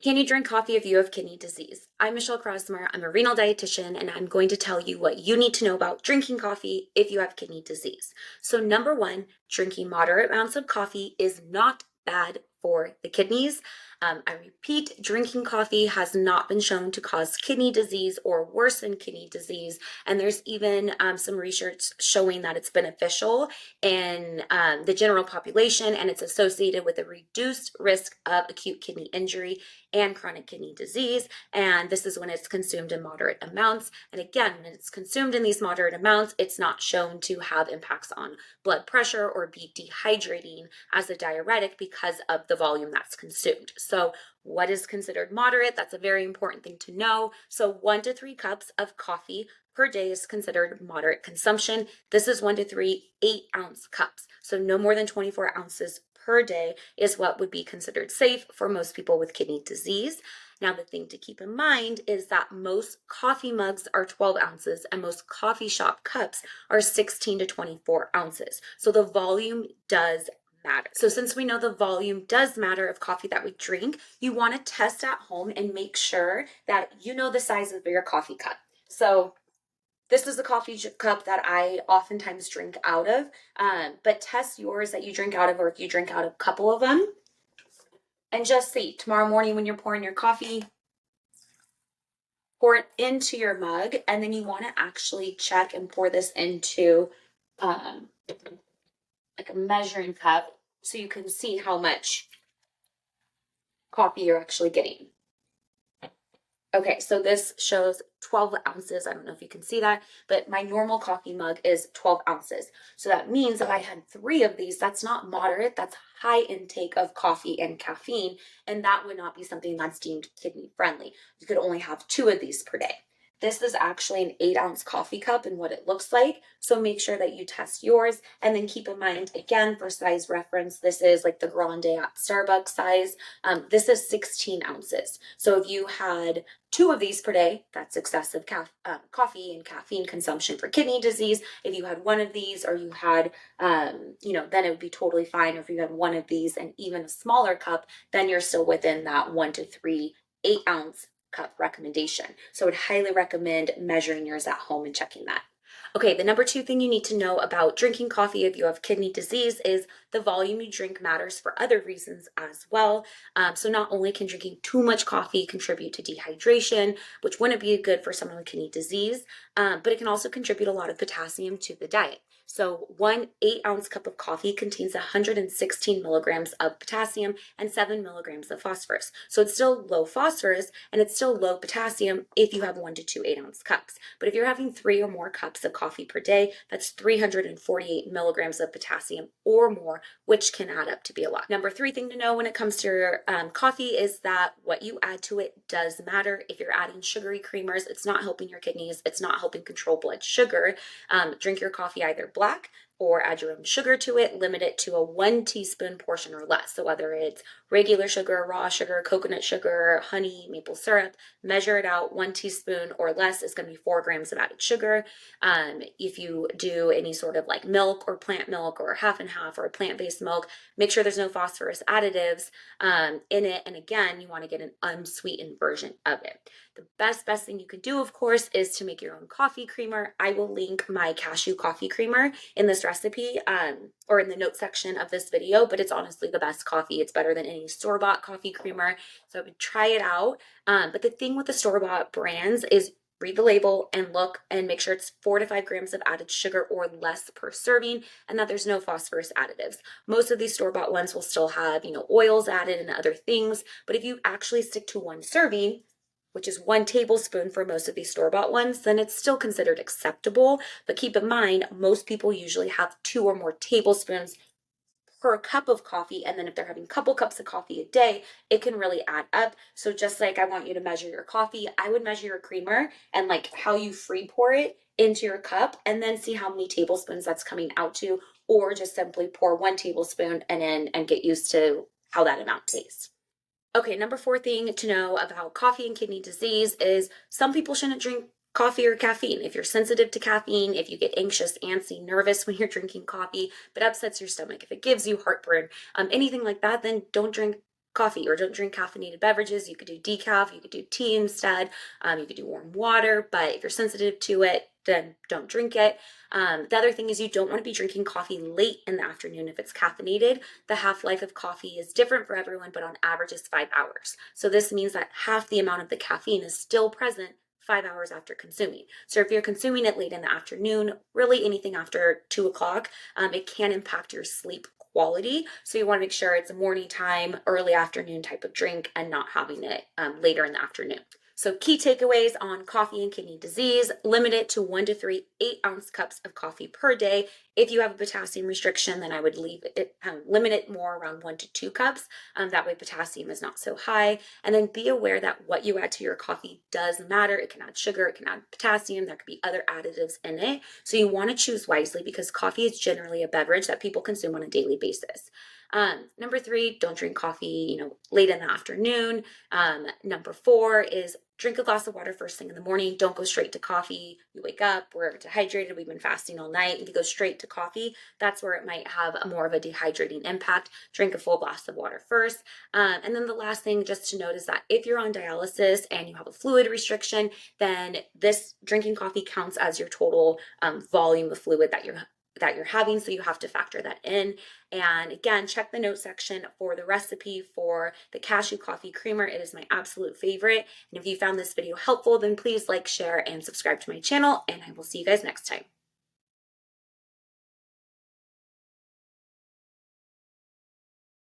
Can you drink coffee if you have kidney disease? I'm Michele Crosmer. I'm a renal dietitian, and I'm going to tell you what you need to know about drinking coffee if you have kidney disease. So, number one, drinking moderate amounts of coffee is not bad for the kidneys. I repeat, drinking coffee has not been shown to cause kidney disease or worsen kidney disease. And there's even some research showing that it's beneficial in the general population and it's associated with a reduced risk of acute kidney injury and chronic kidney disease. And this is when it's consumed in moderate amounts. And again, when it's consumed in these moderate amounts, it's not shown to have impacts on blood pressure or be dehydrating as a diuretic because of the volume that's consumed. So what is considered moderate? That's a very important thing to know. So 1 to 3 cups of coffee per day is considered moderate consumption. This is 1 to 3 8-ounce cups. So no more than 24 ounces per day is what would be considered safe for most people with kidney disease. Now, the thing to keep in mind is that most coffee mugs are 12 ounces and most coffee shop cups are 16 to 24 ounces. So the volume does matter. So since we know the volume does matter of coffee that we drink, you want to test at home and make sure that you know the size of your coffee cup. So this is the coffee cup that I oftentimes drink out of, but test yours that you drink out of, or if you drink out of a couple of them, and just see tomorrow morning when you're pouring your coffee, pour it into your mug, and then you want to actually check and pour this into like a measuring cup so you can see how much coffee you're actually getting. Okay, so this shows 12 ounces. I don't know if you can see that, but my normal coffee mug is 12 ounces. So that means if I had 3 of these, that's not moderate, that's high intake of coffee and caffeine, and that would not be something that's deemed kidney friendly. You could only have 2 of these per day. This is actually an 8-ounce coffee cup and what it looks like. So make sure that you test yours, and then keep in mind, again, for size reference, this is like the grande at Starbucks size. This is 16 ounces. So if you had 2 of these per day, that's excessive coffee and caffeine consumption for kidney disease. If you had 1 of these, or you had, then it would be totally fine. Or if you had 1 of these and even a smaller cup, then you're still within that 1 to 3 8-ounce cup recommendation. So I would highly recommend measuring yours at home and checking that. Okay, the number 2 thing you need to know about drinking coffee if you have kidney disease is the volume you drink matters for other reasons as well. So not only can drinking too much coffee contribute to dehydration, which wouldn't be good for someone with kidney disease, but it can also contribute a lot of potassium to the diet. So 1 8-ounce cup of coffee contains 116 milligrams of potassium and 7 milligrams of phosphorus. So it's still low phosphorus and it's still low potassium if you have 1 to 2 8-ounce cups. But if you're having 3 or more cups of coffee per day, that's 348 milligrams of potassium or more, which can add up to be a lot. Number 3 thing to know when it comes to your coffee is that what you add to it does matter. If you're adding sugary creamers, it's not helping your kidneys. It's not helping control blood sugar. Drink your coffee either black or add your own sugar to it. Limit it to a 1 teaspoon portion or less. So whether it's regular sugar, raw sugar, coconut sugar, honey, maple syrup, measure it out. 1 teaspoon or less is going to be 4 grams of added sugar. If you do any sort of like milk or plant milk or half and half or a plant-based milk, make sure there's no phosphorus additives in it. And again, you want to get an unsweetened version of it. The best thing you can do, of course, is to make your own coffee creamer. I will link my cashew coffee creamer in this recipe or in the notes section of this video, but it's honestly the best coffee. It's better than any store-bought coffee creamer. So I would try it out. But the thing with the store-bought brands is read the label and look and make sure it's 4 to 5 grams of added sugar or less per serving, and that there's no phosphorus additives. Most of these store-bought ones will still have, oils added and other things, but if you actually stick to 1 serving, which is 1 tablespoon for most of these store-bought ones, then it's still considered acceptable. But keep in mind, most people usually have 2 or more tablespoons per cup of coffee, and then if they're having a couple cups of coffee a day, it can really add up. So just like I want you to measure your coffee, I would measure your creamer and like how you free pour it into your cup, and then see how many tablespoons that's coming out to, or just simply pour 1 tablespoon and get used to how that amount tastes. Okay, number 4 thing to know about coffee and kidney disease is some people shouldn't drink coffee or caffeine. If you're sensitive to caffeine, if you get anxious, antsy, nervous when you're drinking coffee, but upsets your stomach, if it gives you heartburn, anything like that, then don't drink coffee or don't drink caffeinated beverages. You could do decaf, you could do tea instead, you could do warm water, but if you're sensitive to it, then don't drink it. The other thing is you don't want to be drinking coffee late in the afternoon if it's caffeinated. The half-life of coffee is different for everyone, but on average is 5 hours. So this means that half the amount of the caffeine is still present 5 hours after consuming. So if you're consuming it late in the afternoon, really anything after 2 o'clock, it can impact your sleep quality. So you want to make sure it's a morning time, early afternoon type of drink and not having it later in the afternoon. So key takeaways on coffee and kidney disease: limit it to 1 to 3 8-ounce cups of coffee per day. If you have a potassium restriction, then I would limit it more around 1 to 2 cups. That way potassium is not so high. And then be aware that what you add to your coffee does matter. It can add sugar, it can add potassium, there could be other additives in it. So you want to choose wisely because coffee is generally a beverage that people consume on a daily basis. Number 3, don't drink coffee, late in the afternoon. Number 4 is drink a glass of water first thing in the morning. Don't go straight to coffee. You wake up, we're dehydrated, we've been fasting all night, and you go straight to coffee. That's where it might have more of a dehydrating impact. Drink a full glass of water first. And then the last thing just to note is that if you're on dialysis and you have a fluid restriction, then this drinking coffee counts as your total volume of fluid that you're having, so you have to factor that in. And again, check the note section for the recipe for the cashew coffee creamer. It is my absolute favorite. And if you found this video helpful, then please like, share, and subscribe to my channel, and I will see you guys next time.